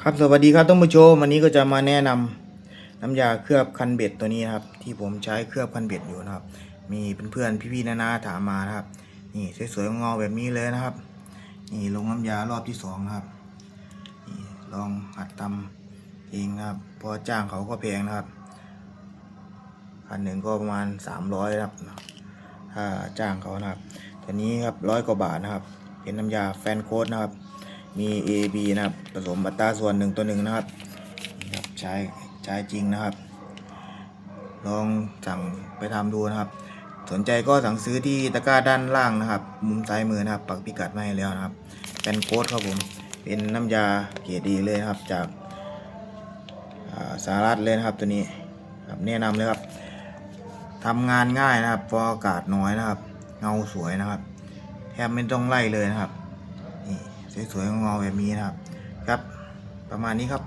ครับสวัสดีครับท่านผู้ชมวันนี้ก็จะมาแนะนำน้ำยาเคลือบคันเบ็ดตัวนี้นะครับที่ผมใช้เคลือบคันเบ็ดอยู่นะครับมีเพื่อนๆพี่ๆนาๆถามมานะครับนี่สวยๆงอแบบนี้เลยนะครับนี่ลงน้ำยารอบที่2นะครับนี่ลองหัดทำเองนะครับพอจ้างเขาก็แพงนะครับคันหนึ่งก็ประมาณ300ครับถ้าจ้างเขานะครับตัวนี้ครับ100 กว่าบาทนะครับเป็นน้ำยาแฟนโค้ดนะครับมี AB นะครับผสมอัตราส่วน1:1นะครับใช้จริงนะครับลองสั่งไปทำดูนะครับสนใจก็สั่งซื้อที่ตะกร้าด้านล่างนะครับมุมซ้ายมือนะครับปักพิกัดมาให้แล้วนะครับแฟนโค้ดครับผมเป็นน้ำยาเกรดดีเลยนะครับจากสหรัฐเลยนะครับตัวนี้ครับแนะนำเลยครับทำงานง่ายนะครับฟอกอากาศน้อยนะครับเงาสวยนะครับแทบไม่ต้องไล่เลยนะครับนี่สวยๆเงาแบบนี้นะครับครับประมาณนี้ครับ